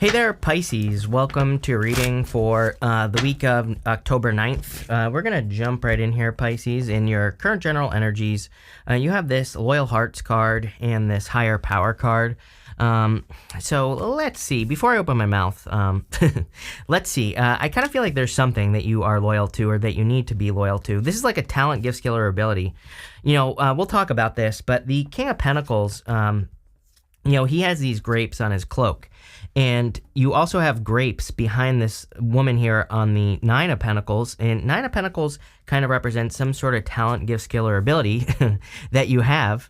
Hey there, Pisces. Welcome to your reading for the week of October 9th. We're going to jump right in here, Pisces. In your current general energies, you have this Loyal Hearts card and this Higher Power card. So let's see. Before I open my mouth, let's see. I kind of feel like there's something that you are loyal to or that you need to be loyal to. This is like a talent, gift, skill, or ability. We'll talk about this, but the King of Pentacles, he has these grapes on his cloak. And you also have grapes behind this woman here on the Nine of Pentacles. And Nine of Pentacles kind of represents some sort of talent, gift, skill, or ability that you have.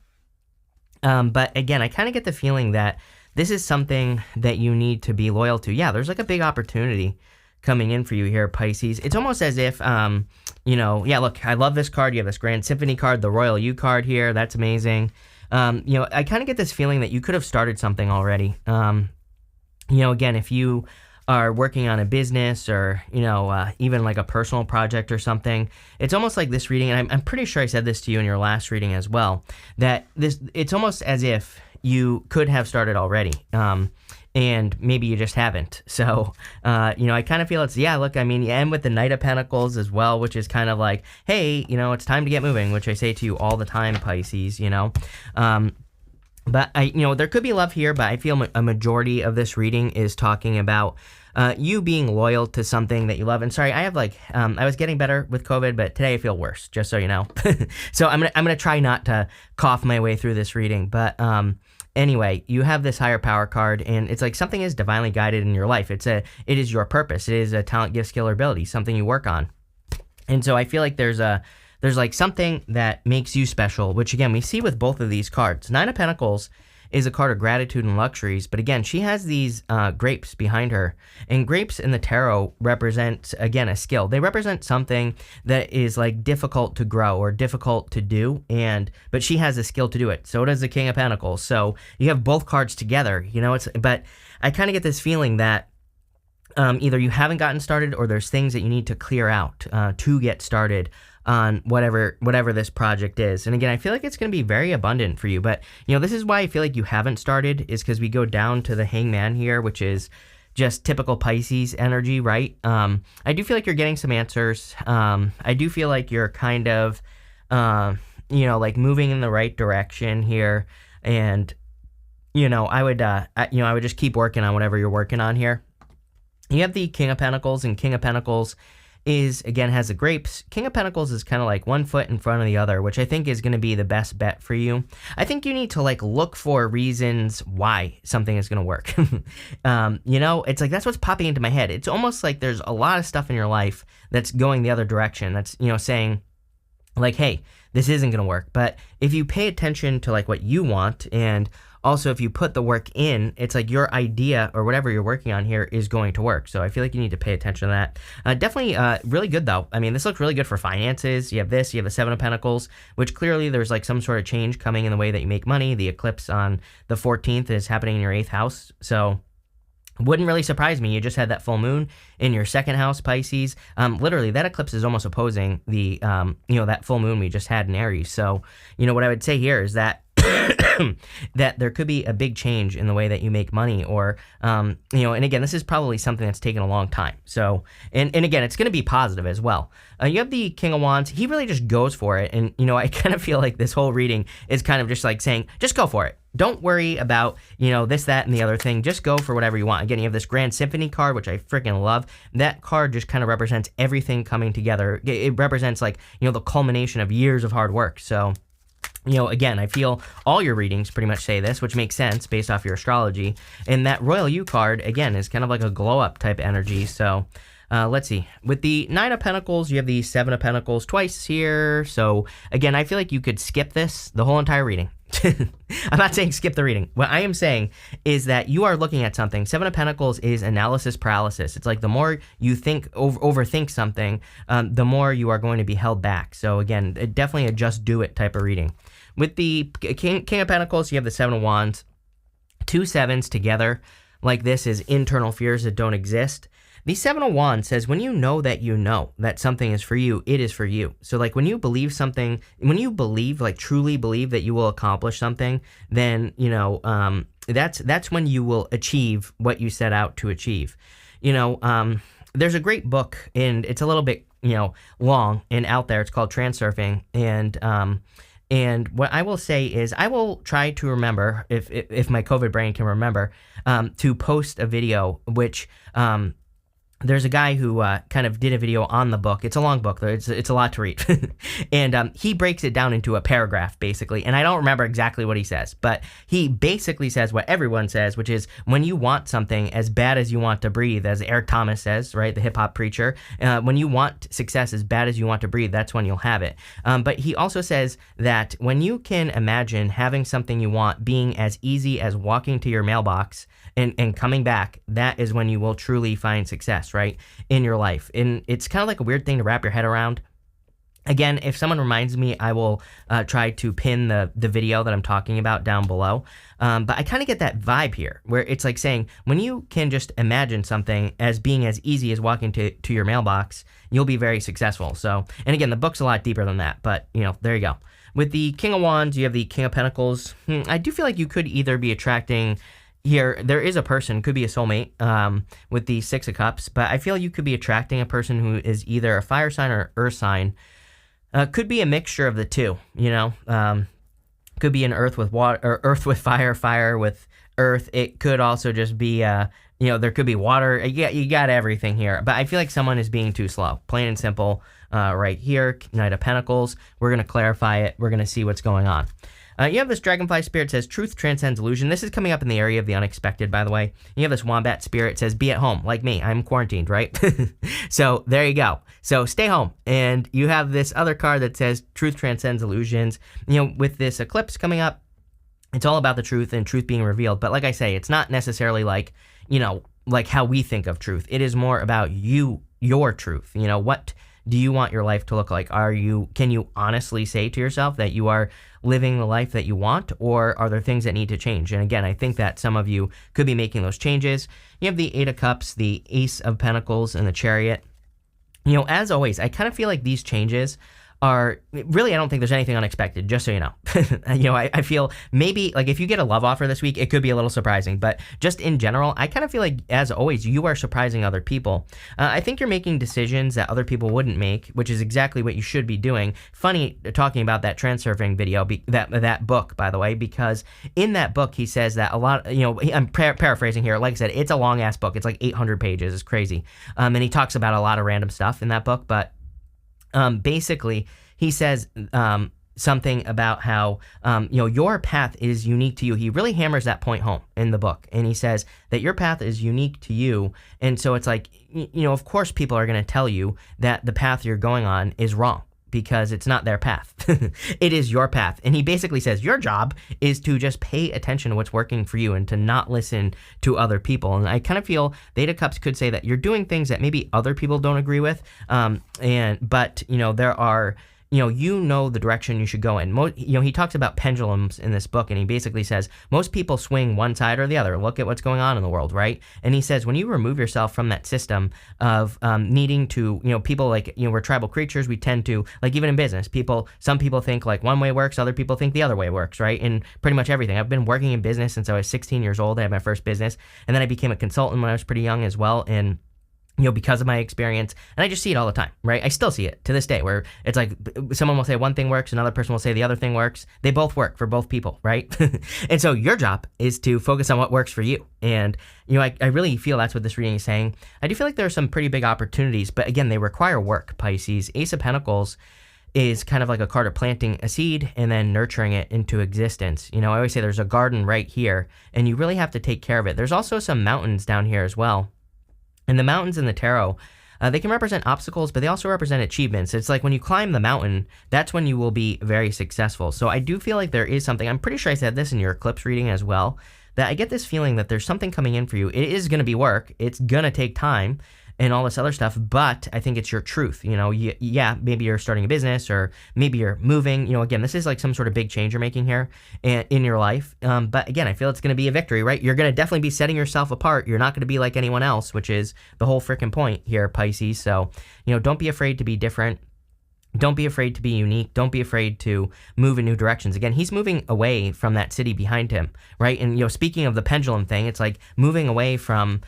But again, I kind of get the feeling that this is something that you need to be loyal to. Yeah, there's like a big opportunity coming in for you here, Pisces. It's almost as if, look, I love this card. You have this Grand Symphony card, the Royal You card here. That's amazing. I kind of get this feeling that you could have started something already. Again, if you are working on a business or, even like a personal project or something, it's almost like this reading, and I'm pretty sure I said this to you in your last reading as well, that it's almost as if you could have started already. And maybe you just haven't. So, I kind of feel you end with the Knight of Pentacles as well, which is kind of like, hey, it's time to get moving, which I say to you all the time, Pisces, But there could be love here, but I feel a majority of this reading is talking about you being loyal to something that you love. And sorry, I have I was getting better with COVID, but today I feel worse, just so you know. So I'm gonna try not to cough my way through this reading. But anyway, you have this Higher Power card, and it's like something is divinely guided in your life. It is your purpose. It is a talent, gift, skill, or ability, something you work on. And so I feel like there's like something that makes you special, which again, we see with both of these cards. Nine of Pentacles is a card of gratitude and luxuries, but again, she has these grapes behind her, and grapes in the tarot represent, again, a skill. They represent something that is like difficult to grow or difficult to do, but she has a skill to do it. So does the King of Pentacles. So you have both cards together, but I kind of get this feeling that either you haven't gotten started or there's things that you need to clear out to get started on whatever this project is. And again, I feel like it's going to be very abundant for you. But, this is why I feel like you haven't started, is because we go down to the Hangman here, which is just typical Pisces energy, right? I do feel like you're getting some answers. I do feel like you're kind of, moving in the right direction here. And, I would just keep working on whatever you're working on here. You have the King of Pentacles, and King of Pentacles has the grapes. King of Pentacles is kind of like one foot in front of the other, which I think is going to be the best bet for you. I think you need to look for reasons why something is going to work. It's like that's what's popping into my head. It's almost like there's a lot of stuff in your life that's going the other direction. That's, saying hey, this isn't going to work. But if you pay attention to what you want, and also if you put the work in, it's like your idea or whatever you're working on here is going to work. So I feel like you need to pay attention to that. Definitely really good though. I mean, this looks really good for finances. You have the Seven of Pentacles, which clearly there's some sort of change coming in the way that you make money. The eclipse on the 14th is happening in your 8th house. So wouldn't really surprise me. You just had that full moon in your 2nd house, Pisces. Literally, that eclipse is almost opposing the, that full moon we just had in Aries. So, what I would say here is that that there could be a big change in the way that you make money, or, and again, this is probably something that's taken a long time. So, and again, it's going to be positive as well. You have the King of Wands. He really just goes for it. And, I kind of feel like this whole reading is kind of just saying, just go for it. Don't worry about, this, that, and the other thing. Just go for whatever you want. Again, you have this Grand Symphony card, which I freaking love. That card just kind of represents everything coming together. It represents the culmination of years of hard work. So, again, I feel all your readings pretty much say this, which makes sense based off your astrology. And that Royal You card, again, is kind of like a glow-up type energy. So, let's see. With the Nine of Pentacles, you have the Seven of Pentacles twice here. So, again, I feel like you could skip the whole entire reading. I'm not saying skip the reading. What I am saying is that you are looking at something. Seven of Pentacles is analysis paralysis. It's like the more you overthink something, the more you are going to be held back. So again, definitely a just do it type of reading. With the King of Pentacles, you have the Seven of Wands. 2 sevens together like this is internal fears that don't exist. The Seven of Wands says when you know that something is for you, it is for you. So when you believe something, when you believe, truly believe that you will accomplish something, then, that's when you will achieve what you set out to achieve. There's a great book, and it's a little bit long and out there. It's called Transurfing, and what I will say is I will try to remember, if my COVID brain can remember, to post a video which there's a guy who kind of did a video on the book. It's a long book, though. It's a lot to read. And he breaks it down into a paragraph, basically. And I don't remember exactly what he says, but he basically says what everyone says, which is when you want something as bad as you want to breathe, as Eric Thomas says, right, the hip-hop preacher, when you want success as bad as you want to breathe, that's when you'll have it. But he also says that when you can imagine having something you want being as easy as walking to your mailbox and coming back, that is when you will truly find success, right, in your life. And it's kind of like a weird thing to wrap your head around. Again, if someone reminds me, I will try to pin the video that I'm talking about down below. But I kind of get that vibe here, where it's like saying, when you can just imagine something as being as easy as walking to your mailbox, you'll be very successful. So, and again, the book's a lot deeper than that, but, there you go. With the King of Wands, you have the King of Pentacles. I do feel like you could either be attracting... Here, there is a person, could be a soulmate, with the Six of Cups, but I feel you could be attracting a person who is either a fire sign or earth sign. Could be a mixture of the two, could be an earth with water, or earth with fire, fire with earth. It could also just be, there could be water. Yeah, you got everything here, but I feel like someone is being too slow, plain and simple. Right here, Knight of Pentacles. We're going to clarify it. We're going to see what's going on. You have this Dragonfly Spirit, says, truth transcends illusion. This is coming up in the area of the unexpected, by the way. You have this Wombat Spirit, says, be at home, like me. I'm quarantined, right? So there you go. So stay home. And you have this other card that says, truth transcends illusions. With this eclipse coming up, it's all about the truth and truth being revealed. But like I say, it's not necessarily like, like how we think of truth. It is more about your truth. What do you want your life to look like? Can you honestly say to yourself that you are living the life that you want, or are there things that need to change? And again, I think that some of you could be making those changes. You have the Eight of Cups, the Ace of Pentacles, and the Chariot. As always, I kind of feel like these changes are really, I don't think there's anything unexpected, just so you know. I feel maybe like if you get a love offer this week, it could be a little surprising, but just in general, I kind of feel like, as always, you are surprising other people. I think you're making decisions that other people wouldn't make, which is exactly what you should be doing. Funny talking about that Transurfing video, that book, by the way, because in that book, he says that a lot, I'm paraphrasing here. Like I said, it's a long ass book. It's like 800 pages. It's crazy. And he talks about a lot of random stuff in that book, but basically, he says something about how, your path is unique to you. He really hammers that point home in the book. And he says that your path is unique to you. And so it's like, of course, people are going to tell you that the path you're going on is wrong, because it's not their path. It is your path. And he basically says your job is to just pay attention to what's working for you and to not listen to other people. And I kind of feel the Eight of Cups could say that you're doing things that maybe other people don't agree with. But there are, the direction you should go in. He talks about pendulums in this book, and he basically says most people swing one side or the other. Look at what's going on in the world, right? And he says when you remove yourself from that system of needing to, people like, we're tribal creatures. We tend to, like, even in business, some people think like one way works, other people think the other way works, right? In pretty much everything. I've been working in business since I was 16 years old. I had my first business, and then I became a consultant when I was pretty young as well. And because of my experience, and I just see it all the time, right? I still see it to this day, where it's like someone will say one thing works, another person will say the other thing works. They both work for both people, right? And so your job is to focus on what works for you. And, I really feel that's what this reading is saying. I do feel like there are some pretty big opportunities, but again, they require work, Pisces. Ace of Pentacles is kind of like a card of planting a seed and then nurturing it into existence. I always say there's a garden right here, and you really have to take care of it. There's also some mountains down here as well. And the mountains in the tarot, they can represent obstacles, but they also represent achievements. It's like when you climb the mountain, that's when you will be very successful. So I do feel like there is something, I'm pretty sure I said this in your eclipse reading as well, that I get this feeling that there's something coming in for you. It is going to be work. It's going to take time and all this other stuff, but I think it's your truth. Yeah, maybe you're starting a business, or maybe you're moving. Again, this is like some sort of big change you're making here in your life. But again, I feel it's going to be a victory, right? You're going to definitely be setting yourself apart. You're not going to be like anyone else, which is the whole freaking point here, Pisces. So, don't be afraid to be different. Don't be afraid to be unique. Don't be afraid to move in new directions. Again, he's moving away from that city behind him, right? And, speaking of the pendulum thing, it's like moving away from,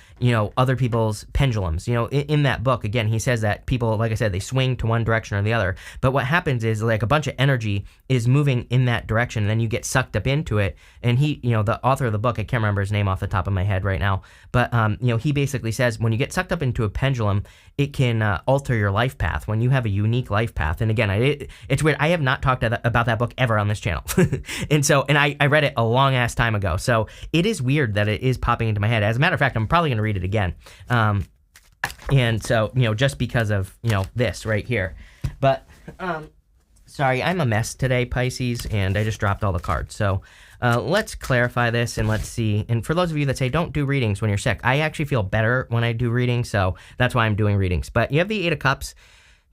other people's pendulums. In that book, again, he says that people, like I said, they swing to one direction or the other. But what happens is like a bunch of energy is moving in that direction, and then you get sucked up into it. And he, the author of the book, I can't remember his name off the top of my head right now, but, he basically says when you get sucked up into a pendulum, it can alter your life path when you have a unique life path. And again, it's weird. I have not talked about that book ever on this channel. and I read it a long ass time ago. So it is weird that it is popping into my head. As a matter of fact, I'm probably going to read it again. And so, just because of, this right here. But, sorry, I'm a mess today, Pisces, and I just dropped all the cards. So let's clarify this and let's see. And for those of you that say don't do readings when you're sick, I actually feel better when I do readings. So that's why I'm doing readings. But you have the Eight of Cups.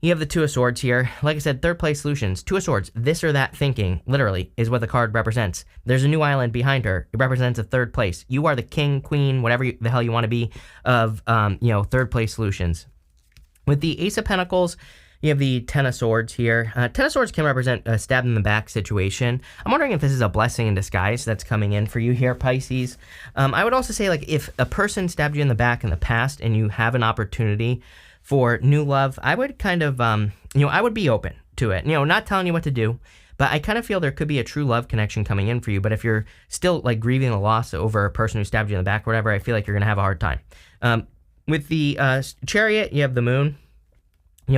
You have the Two of Swords here. Like I said, third place solutions. Two of Swords, this or that thinking, literally, is what the card represents. There's a new island behind her. It represents a third place. You are the king, queen, whatever the hell you want to be of, third place solutions. With the Ace of Pentacles, you have the Ten of Swords here. Ten of Swords can represent a stab in the back situation. I'm wondering if this is a blessing in disguise that's coming in for you here, Pisces. I would also say, like, if a person stabbed you in the back in the past and you have an opportunity for new love, I would kind of, I would be open to it. Not telling you what to do, but I kind of feel there could be a true love connection coming in for you. But if you're still, like, grieving the loss over a person who stabbed you in the back or whatever, I feel like you're going to have a hard time. With the Chariot, you have the Moon.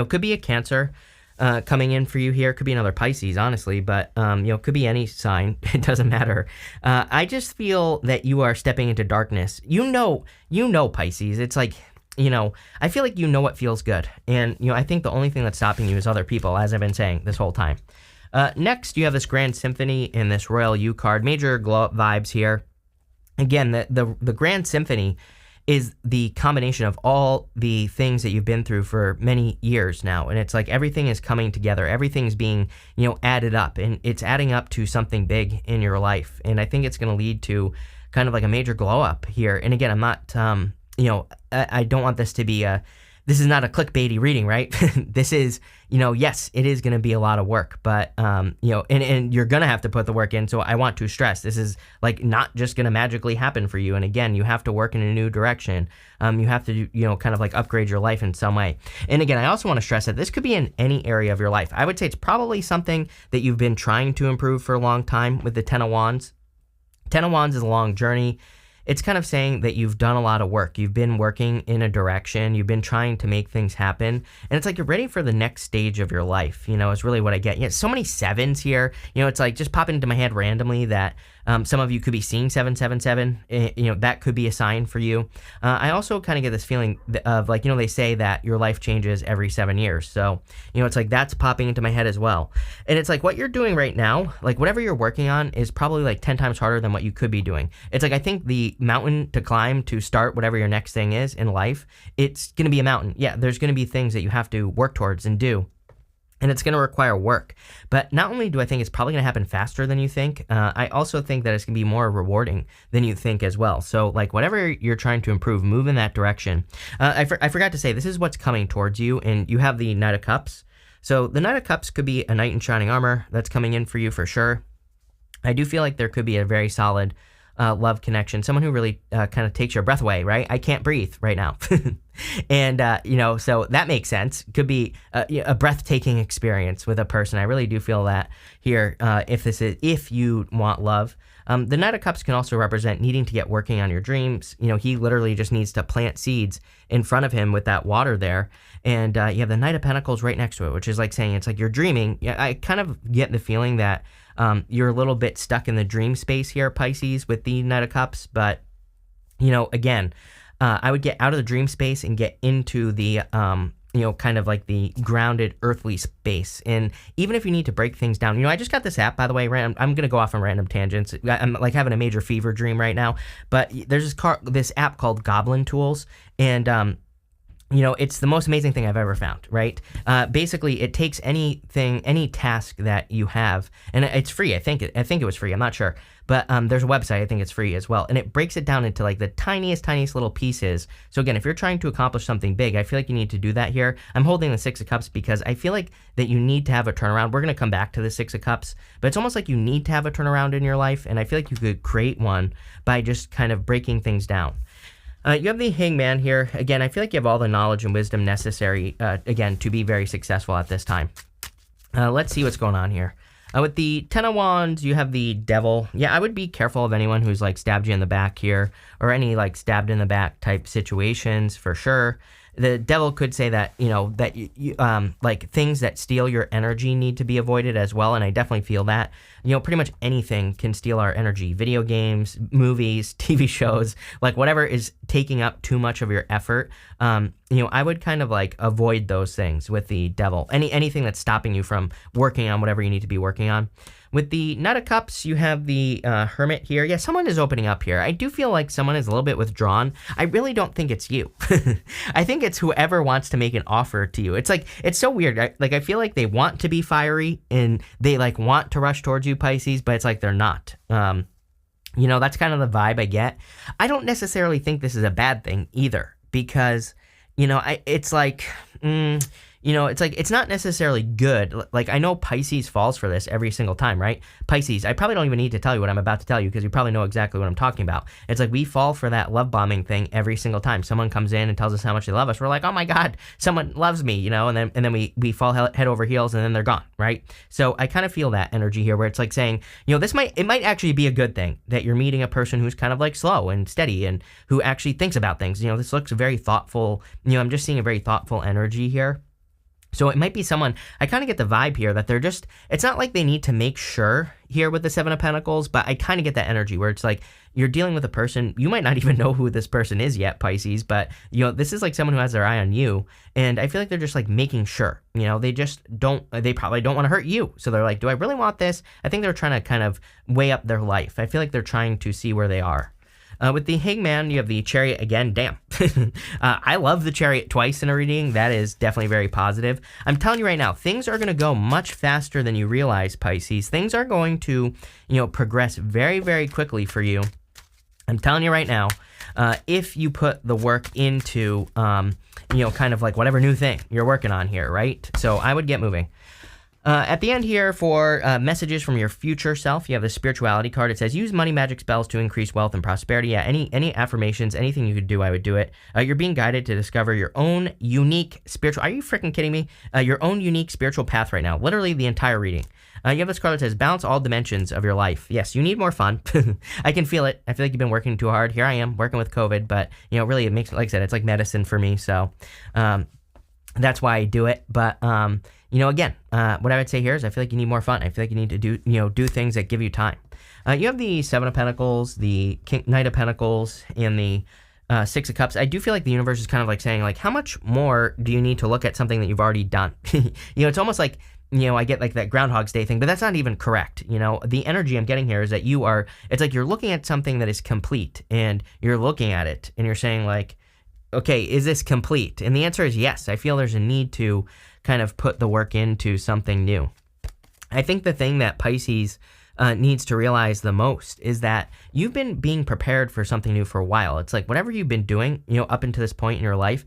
Could be a Cancer coming in for you here. Could be another Pisces, honestly, but, could be any sign. It doesn't matter. I just feel that you are stepping into darkness. Pisces. It's like, I feel like what feels good. And, I think the only thing that's stopping you is other people, as I've been saying this whole time. Next, you have this Grand Symphony in this Royal U card. Major glow-up vibes here. Again, the Grand Symphony is the combination of all the things that you've been through for many years now. And it's like everything is coming together. Everything's being, added up. And it's adding up to something big in your life. And I think it's going to lead to kind of like a major glow-up here. And again, I'm not... I don't want this to be this is not a clickbaity reading, right? This is, yes, it is going to be a lot of work, but, and you're going to have to put the work in. So I want to stress, this is like not just going to magically happen for you. And again, you have to work in a new direction. You have to, kind of like upgrade your life in some way. And again, I also want to stress that this could be in any area of your life. I would say it's probably something that you've been trying to improve for a long time with the Ten of Wands. Ten of Wands is a long journey. It's kind of saying that you've done a lot of work. You've been working in a direction. You've been trying to make things happen. And it's like you're ready for the next stage of your life, is really what I get. So many sevens here. It's like just popping into my head randomly that some of you could be seeing 777. That could be a sign for you. I also kind of get this feeling of like, they say that your life changes every 7 years. So, it's like that's popping into my head as well. And it's like what you're doing right now, like whatever you're working on is probably like 10 times harder than what you could be doing. It's like I think the mountain to climb to start whatever your next thing is in life, it's going to be a mountain. Yeah, there's going to be things that you have to work towards and do. And it's going to require work. But not only do I think it's probably going to happen faster than you think, I also think that it's going to be more rewarding than you think as well. So like whatever you're trying to improve, move in that direction. I forgot to say, this is what's coming towards you. And you have the Knight of Cups. So the Knight of Cups could be a knight in shining armor that's coming in for you for sure. I do feel like there could be a very solid love connection, someone who really kind of takes your breath away, right? I can't breathe right now. And, so that makes sense. Could be a breathtaking experience with a person. I really do feel that here, if you want love. The Knight of Cups can also represent needing to get working on your dreams. He literally just needs to plant seeds in front of him with that water there. And you have the Knight of Pentacles right next to it, which is like saying it's like you're dreaming. Yeah, I kind of get the feeling that you're a little bit stuck in the dream space here, Pisces, with the Knight of Cups. But, again, I would get out of the dream space and get into the, kind of like the grounded earthly space. And even if you need to break things down, I just got this app, by the way, I'm going to go off on random tangents. I'm like having a major fever dream right now. But there's this app called Goblin Tools. And it's the most amazing thing I've ever found, right? Basically, it takes any task that you have, and it's free. I think it was free. I'm not sure, but there's a website. I think it's free as well, and it breaks it down into like the tiniest little pieces. So again, if you're trying to accomplish something big, I feel like you need to do that here. I'm holding the Six of Cups because I feel like that you need to have a turnaround. We're gonna come back to the Six of Cups, but it's almost like you need to have a turnaround in your life, and I feel like you could create one by just kind of breaking things down. You have the Hangman here. Again, I feel like you have all the knowledge and wisdom necessary, again, to be very successful at this time. Let's see what's going on here. With the Ten of Wands, you have the Devil. Yeah, I would be careful of anyone who's like stabbed you in the back here, or any like stabbed in the back type situations for sure. The Devil could say that, that you like things that steal your energy need to be avoided as well, and I definitely feel that. Pretty much anything can steal our energy. Video games, movies, TV shows, like whatever is taking up too much of your effort. I would kind of like avoid those things with the Devil. Anything that's stopping you from working on whatever you need to be working on. With the Knight of Cups, you have the Hermit here. Yeah, someone is opening up here. I do feel like someone is a little bit withdrawn. I really don't think it's you. I think it's whoever wants to make an offer to you. It's like, it's so weird. I feel like they want to be fiery and they like want to rush towards you, Pisces, but it's like they're not. That's kind of the vibe I get. I don't necessarily think this is a bad thing either, because, it's like... it's not necessarily good. Like, I know Pisces falls for this every single time, right? Pisces, I probably don't even need to tell you what I'm about to tell you, because you probably know exactly what I'm talking about. It's like we fall for that love bombing thing every single time. Someone comes in and tells us how much they love us. We're like, oh my God, someone loves me, and then we fall head over heels and then they're gone, right? So I kind of feel that energy here where it's like saying, it might actually be a good thing that you're meeting a person who's kind of like slow and steady and who actually thinks about things. This looks very thoughtful. I'm just seeing a very thoughtful energy here. So it might be someone, I kind of get the vibe here that they're just, it's not like they need to make sure here with the Seven of Pentacles, but I kind of get that energy where it's like you're dealing with a person, you might not even know who this person is yet, Pisces, but, this is like someone who has their eye on you, and I feel like they're just like making sure, they probably don't want to hurt you. So they're like, do I really want this? I think they're trying to kind of weigh up their life. I feel like they're trying to see where they are. With the Hangman, you have the Chariot again. Damn. I love the Chariot twice in a reading. That is definitely very positive. I'm telling you right now, things are going to go much faster than you realize, Pisces. Things are going to, progress very, very quickly for you. I'm telling you right now, if you put the work into, kind of like whatever new thing you're working on here, right? So I would get moving. At the end here for messages from your future self, you have the spirituality card. It says, use money magic spells to increase wealth and prosperity. Yeah, any affirmations, anything you could do, I would do it. You're being guided to discover your own unique spiritual... Are you freaking kidding me? Your own unique spiritual path right now. Literally the entire reading. You have this card that says, balance all dimensions of your life. Yes, you need more fun. I can feel it. I feel like you've been working too hard. Here I am working with COVID, but, really it makes, like I said, it's like medicine for me. So that's why I do it. But... again, what I would say here is I feel like you need more fun. I feel like you need to do things that give you time. You have the Seven of Pentacles, the Knight of Pentacles, and the Six of Cups. I do feel like the universe is kind of like saying, like, how much more do you need to look at something that you've already done? It's almost like, I get like that Groundhog's Day thing, but that's not even correct. The energy I'm getting here is that it's like you're looking at something that is complete, and you're looking at it, and you're saying, like, okay, is this complete? And the answer is yes. I feel there's a need to kind of put the work into something new. I think the thing that Pisces needs to realize the most is that you've been being prepared for something new for a while. It's like whatever you've been doing, up until this point in your life,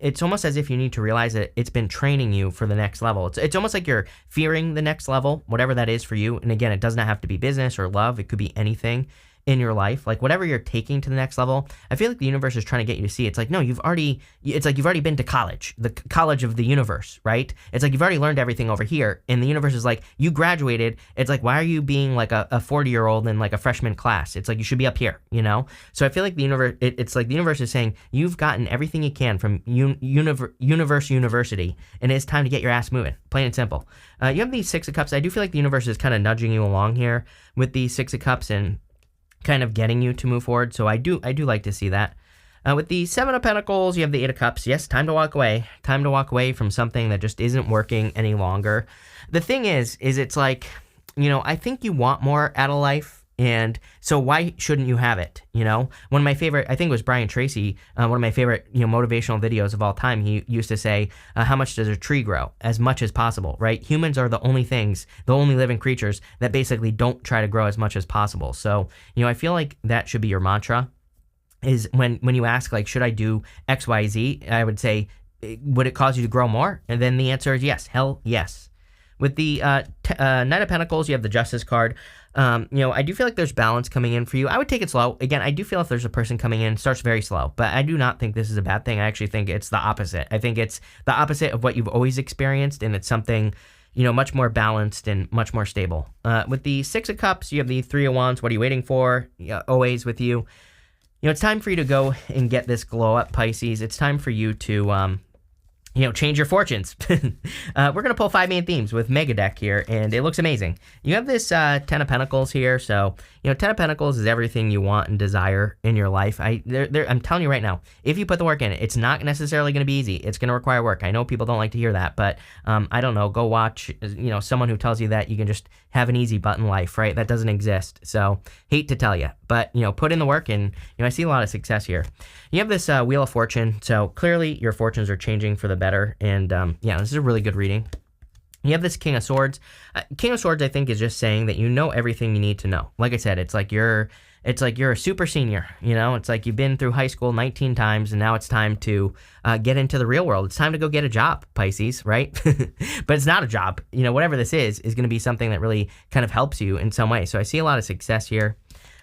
it's almost as if you need to realize that it's been training you for the next level. It's almost like you're fearing the next level, whatever that is for you. And again, it does not have to be business or love. It could be anything in your life, like whatever you're taking to the next level. I feel like the universe is trying to get you to see. It's like, no, it's like you've already been to college, the college of the universe, right? It's like you've already learned everything over here, and the universe is like, you graduated. It's like, why are you being like a 40-year-old in like a freshman class? It's like you should be up here, So I feel like the universe, it's like the universe is saying you've gotten everything you can from university, and it's time to get your ass moving, plain and simple. You have the Six of Cups. I do feel like the universe is kind of nudging you along here with the Six of Cups and kind of getting you to move forward. So I do like to see that. With the Seven of Pentacles, you have the Eight of Cups. Yes, time to walk away. Time to walk away from something that just isn't working any longer. The thing is it's like, I think you want more out of life. And so why shouldn't you have it? One of my favorite, I think it was Brian Tracy, one of my favorite, motivational videos of all time. He used to say, how much does a tree grow? As much as possible, right? Humans are the only living creatures that basically don't try to grow as much as possible. So, I feel like that should be your mantra, is when you ask, like, should I do X, Y, Z? I would say, would it cause you to grow more? And then the answer is yes. Hell yes. With the Knight of Pentacles, you have the Justice card. I do feel like there's balance coming in for you. I would take it slow. Again, I do feel if there's a person coming in, it starts very slow, but I do not think this is a bad thing. I actually think it's the opposite. I think it's the opposite of what you've always experienced, and it's something, much more balanced and much more stable. With the Six of Cups, you have the Three of Wands. What are you waiting for? Always with you. It's time for you to go and get this glow up, Pisces. It's time for you to, change your fortunes. We're going to pull 5 main themes with Mega Deck here, and it looks amazing. You have this Ten of Pentacles here, so, Ten of Pentacles is everything you want and desire in your life. I'm telling you right now, if you put the work in it, it's not necessarily going to be easy. It's going to require work. I know people don't like to hear that, but I don't know. Go watch, someone who tells you that you can just have an easy button life, right? That doesn't exist. So, hate to tell you, but, put in the work, and, I see a lot of success here. You have this Wheel of Fortune, so clearly your fortunes are changing for the better, and this is a really good reading. You have this King of Swords. King of Swords, I think, is just saying that you know everything you need to know. Like I said, it's like you're a super senior. It's like you've been through high school 19 times, and now it's time to get into the real world. It's time to go get a job, Pisces, right? But it's not a job. Whatever this is going to be something that really kind of helps you in some way. So I see a lot of success here.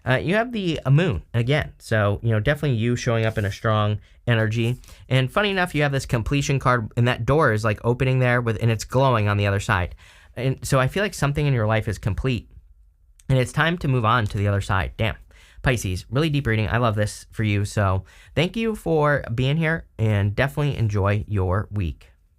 You have the Moon again. So, definitely you showing up in a strong energy. And funny enough, you have this completion card, and that door is like opening there and it's glowing on the other side. And so I feel like something in your life is complete, and it's time to move on to the other side. Damn. Pisces, really deep reading. I love this for you. So thank you for being here, and definitely enjoy your week.